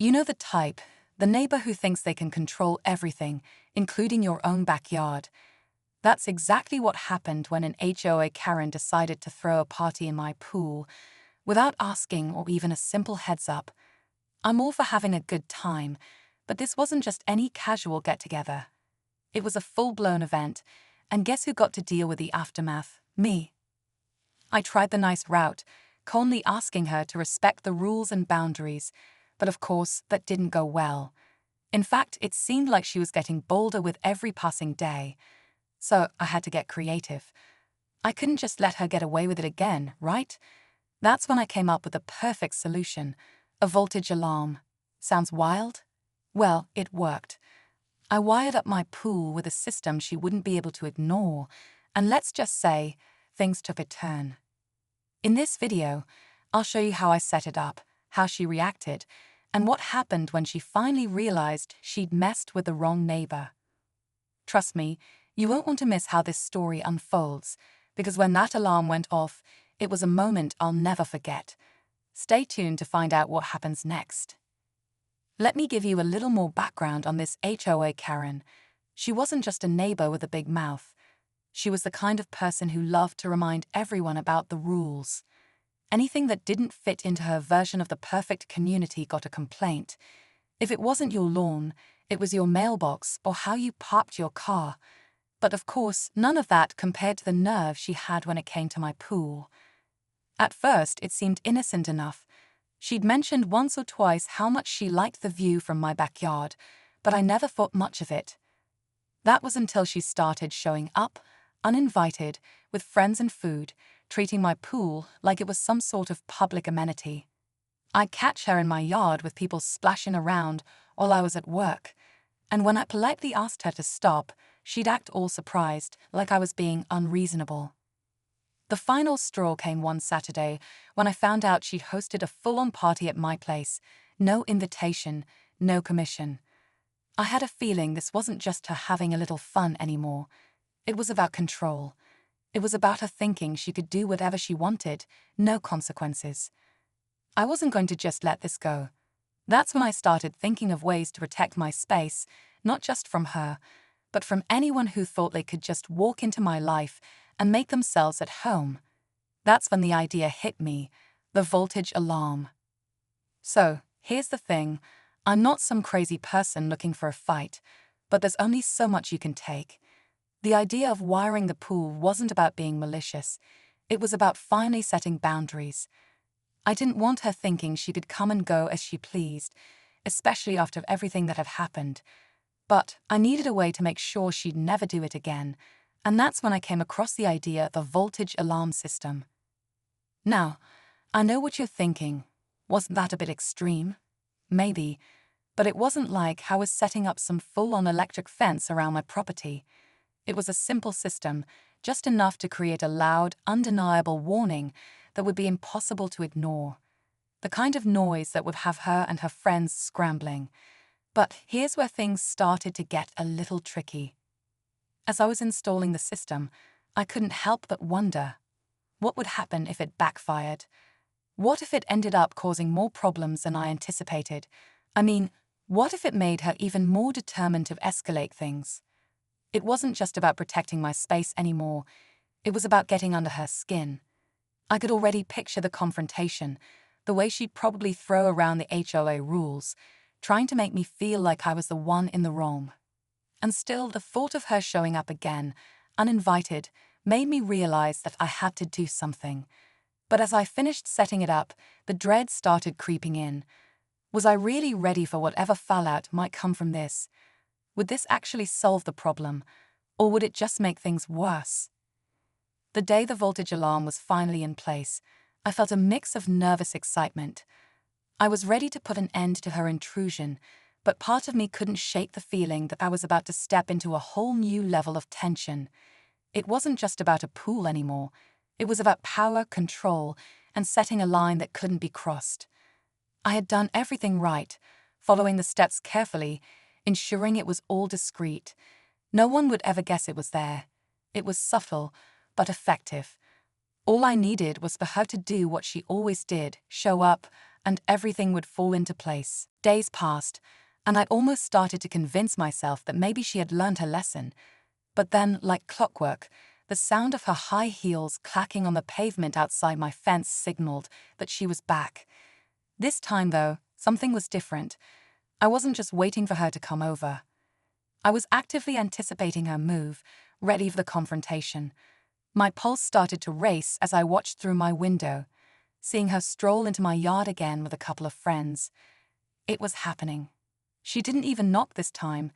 You know the type, the neighbor who thinks they can control everything, including your own backyard. That's exactly what happened when an HOA Karen decided to throw a party in my pool, without asking or even a simple heads up. I'm all for having a good time, but this wasn't just any casual get-together. It was a full-blown event, and guess who got to deal with the aftermath? Me. I tried the nice route, calmly asking her to respect the rules and boundaries, but of course, that didn't go well. In fact, it seemed like she was getting bolder with every passing day. So I had to get creative. I couldn't just let her get away with it again, right? That's when I came up with the perfect solution: a voltage alarm. Sounds wild? Well, it worked. I wired up my pool with a system she wouldn't be able to ignore, and let's just say, things took a turn. In this video, I'll show you how I set it up, how she reacted, and what happened when she finally realized she'd messed with the wrong neighbor. Trust me, you won't want to miss how this story unfolds, because when that alarm went off, it was a moment I'll never forget. Stay tuned to find out what happens next. Let me give you a little more background on this HOA Karen. She wasn't just a neighbor with a big mouth. She was the kind of person who loved to remind everyone about the rules. Anything that didn't fit into her version of the perfect community got a complaint. If it wasn't your lawn, it was your mailbox or how you parked your car. But of course, none of that compared to the nerve she had when it came to my pool. At first, it seemed innocent enough. She'd mentioned once or twice how much she liked the view from my backyard, but I never thought much of it. That was until she started showing up, uninvited, with friends and food, treating my pool like it was some sort of public amenity. I'd catch her in my yard with people splashing around while I was at work, and when I politely asked her to stop, she'd act all surprised, like I was being unreasonable. The final straw came one Saturday when I found out she'd hosted a full-on party at my place. No invitation, no commission. I had a feeling this wasn't just her having a little fun anymore. It was about control. It was about her thinking she could do whatever she wanted, no consequences. I wasn't going to just let this go. That's when I started thinking of ways to protect my space, not just from her, but from anyone who thought they could just walk into my life and make themselves at home. That's when the idea hit me: the voltage alarm. So, here's the thing. I'm not some crazy person looking for a fight, but there's only so much you can take. The idea of wiring the pool wasn't about being malicious. It was about finally setting boundaries. I didn't want her thinking she could come and go as she pleased, especially after everything that had happened. But I needed a way to make sure she'd never do it again, and that's when I came across the idea of a voltage alarm system. Now, I know what you're thinking. Wasn't that a bit extreme? Maybe, but it wasn't like I was setting up some full-on electric fence around my property. It was a simple system, just enough to create a loud, undeniable warning that would be impossible to ignore. The kind of noise that would have her and her friends scrambling. But here's where things started to get a little tricky. As I was installing the system, I couldn't help but wonder, what would happen if it backfired? What if it ended up causing more problems than I anticipated? I mean, what if it made her even more determined to escalate things? It wasn't just about protecting my space anymore. It was about getting under her skin. I could already picture the confrontation, the way she'd probably throw around the HOA rules, trying to make me feel like I was the one in the wrong. And still, the thought of her showing up again, uninvited, made me realize that I had to do something. But as I finished setting it up, the dread started creeping in. Was I really ready for whatever fallout might come from this? Would this actually solve the problem, or would it just make things worse? The day the voltage alarm was finally in place, I felt a mix of nervous excitement. I was ready to put an end to her intrusion, but part of me couldn't shake the feeling that I was about to step into a whole new level of tension. It wasn't just about a pool anymore. It was about power, control, and setting a line that couldn't be crossed. I had done everything right, following the steps carefully, ensuring it was all discreet. No one would ever guess it was there. It was subtle, but effective. All I needed was for her to do what she always did: show up, and everything would fall into place. Days passed, and I almost started to convince myself that maybe she had learned her lesson. But then, like clockwork, the sound of her high heels clacking on the pavement outside my fence signaled that she was back. This time, though, something was different. I wasn't just waiting for her to come over. I was actively anticipating her move, ready for the confrontation. My pulse started to race as I watched through my window, seeing her stroll into my yard again with a couple of friends. It was happening. She didn't even knock this time,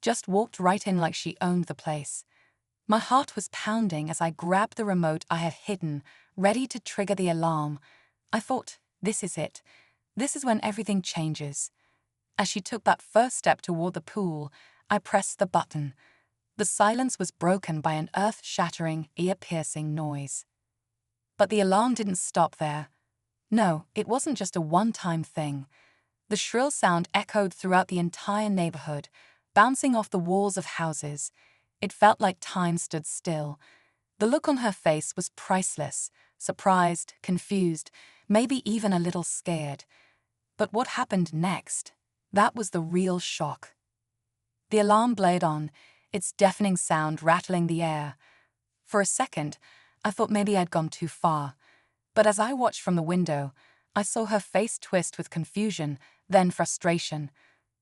just walked right in like she owned the place. My heart was pounding as I grabbed the remote I had hidden, ready to trigger the alarm. I thought, this is it. This is when everything changes. As she took that first step toward the pool, I pressed the button. The silence was broken by an earth-shattering, ear-piercing noise. But the alarm didn't stop there. No, it wasn't just a one-time thing. The shrill sound echoed throughout the entire neighborhood, bouncing off the walls of houses. It felt like time stood still. The look on her face was priceless, surprised, confused, maybe even a little scared. But what happened next? That was the real shock. The alarm blared on, its deafening sound rattling the air. For a second, I thought maybe I'd gone too far. But as I watched from the window, I saw her face twist with confusion, then frustration.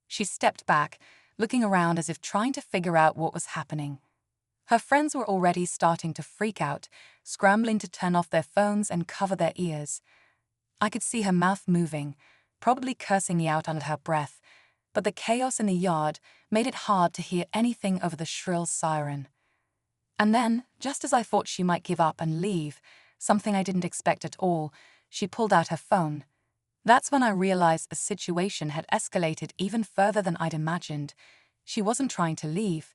She stepped back, looking around as if trying to figure out what was happening. Her friends were already starting to freak out, scrambling to turn off their phones and cover their ears. I could see her mouth moving, probably cursing me out under her breath, but the chaos in the yard made it hard to hear anything over the shrill siren. And then, just as I thought she might give up and leave, something I didn't expect at all, she pulled out her phone. That's when I realized the situation had escalated even further than I'd imagined. She wasn't trying to leave.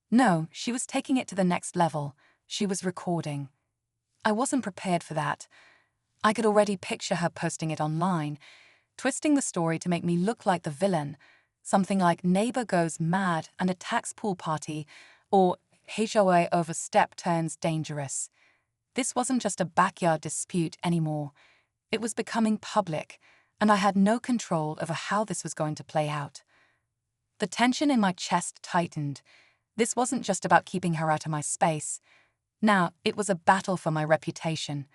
No, she was taking it to the next level. She was recording. I wasn't prepared for that. I could already picture her posting it online, twisting the story to make me look like the villain. Something like neighbor goes mad and attacks pool party, or HOA overstep turns dangerous. This wasn't just a backyard dispute anymore. It was becoming public, and I had no control over how this was going to play out. The tension in my chest tightened. This wasn't just about keeping her out of my space. Now, it was a battle for my reputation.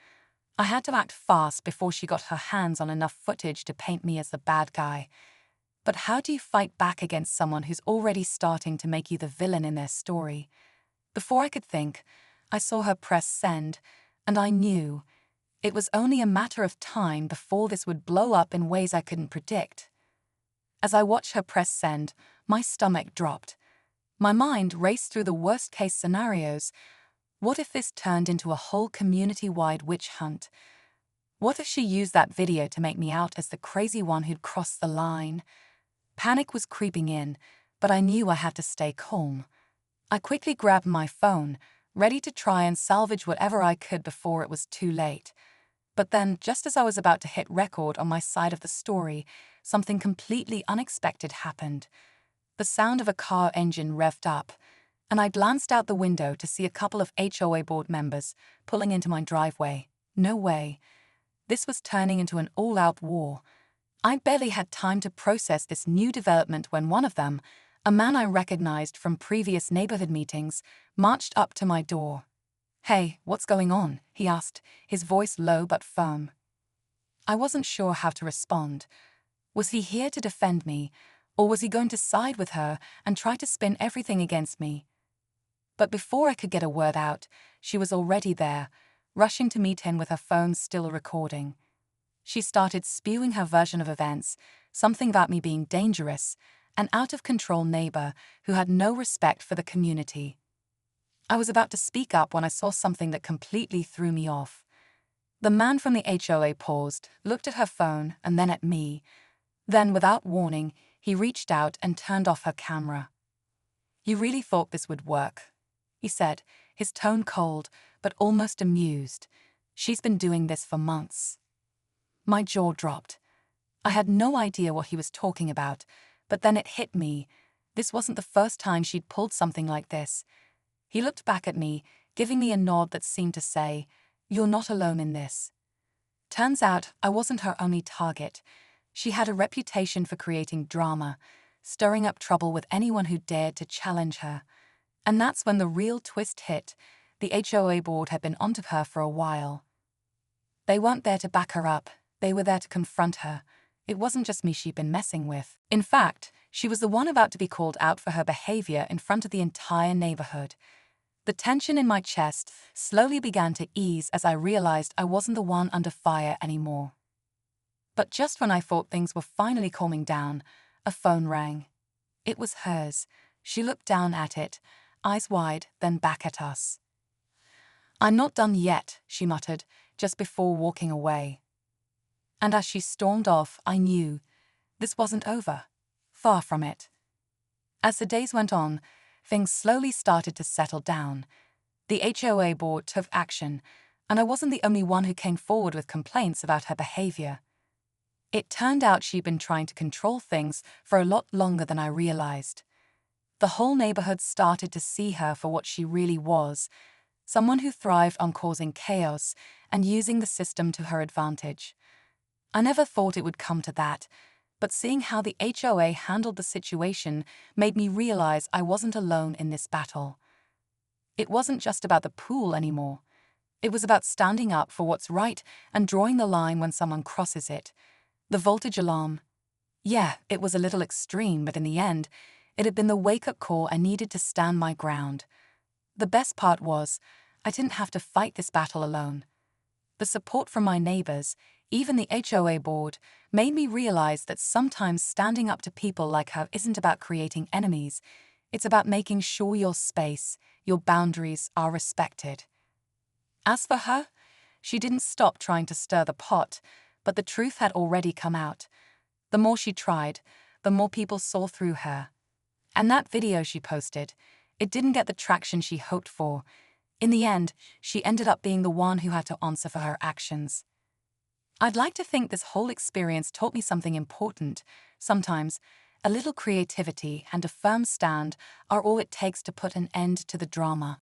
I had to act fast before she got her hands on enough footage to paint me as the bad guy. But how do you fight back against someone who's already starting to make you the villain in their story? Before I could think, I saw her press send, and I knew it was only a matter of time before this would blow up in ways I couldn't predict. As I watched her press send, my stomach dropped. My mind raced through the worst-case scenarios. What if this turned into a whole community-wide witch hunt? What if she used that video to make me out as the crazy one who'd crossed the line? Panic was creeping in, but I knew I had to stay calm. I quickly grabbed my phone, ready to try and salvage whatever I could before it was too late. But then, just as I was about to hit record on my side of the story, something completely unexpected happened. The sound of a car engine revved up, and I glanced out the window to see a couple of HOA board members pulling into my driveway. No way. This was turning into an all-out war. I barely had time to process this new development when one of them, a man I recognized from previous neighborhood meetings, marched up to my door. "Hey, what's going on?" he asked, his voice low but firm. I wasn't sure how to respond. Was he here to defend me, or was he going to side with her and try to spin everything against me? But before I could get a word out, she was already there, rushing to meet him with her phone still recording. She started spewing her version of events, something about me being dangerous, an out-of-control neighbor who had no respect for the community. I was about to speak up when I saw something that completely threw me off. The man from the HOA paused, looked at her phone, and then at me. Then, without warning, he reached out and turned off her camera. "You really thought this would work?" he said, his tone cold, but almost amused. "She's been doing this for months." My jaw dropped. I had no idea what he was talking about, but then it hit me. This wasn't the first time she'd pulled something like this. He looked back at me, giving me a nod that seemed to say, "You're not alone in this." Turns out I wasn't her only target. She had a reputation for creating drama, stirring up trouble with anyone who dared to challenge her. And that's when the real twist hit. The HOA board had been onto her for a while. They weren't there to back her up, they were there to confront her. It wasn't just me she'd been messing with. In fact, she was the one about to be called out for her behavior in front of the entire neighborhood. The tension in my chest slowly began to ease as I realized I wasn't the one under fire anymore. But just when I thought things were finally calming down, a phone rang. It was hers. She looked down at it, eyes wide, then back at us. "I'm not done yet," she muttered, just before walking away. And as she stormed off, I knew this wasn't over. Far from it. As the days went on, things slowly started to settle down. The HOA board took action, and I wasn't the only one who came forward with complaints about her behavior. It turned out she'd been trying to control things for a lot longer than I realized. The whole neighborhood started to see her for what she really was, someone who thrived on causing chaos and using the system to her advantage. I never thought it would come to that, but seeing how the HOA handled the situation made me realize I wasn't alone in this battle. It wasn't just about the pool anymore. It was about standing up for what's right and drawing the line when someone crosses it. The voltage alarm. Yeah, it was a little extreme, but in the end, it had been the wake-up call I needed to stand my ground. The best part was, I didn't have to fight this battle alone. The support from my neighbors, even the HOA board, made me realize that sometimes standing up to people like her isn't about creating enemies. It's about making sure your space, your boundaries are respected. As for her, she didn't stop trying to stir the pot, but the truth had already come out. The more she tried, the more people saw through her. And that video she posted, it didn't get the traction she hoped for. In the end, she ended up being the one who had to answer for her actions. I'd like to think this whole experience taught me something important. Sometimes, a little creativity and a firm stand are all it takes to put an end to the drama.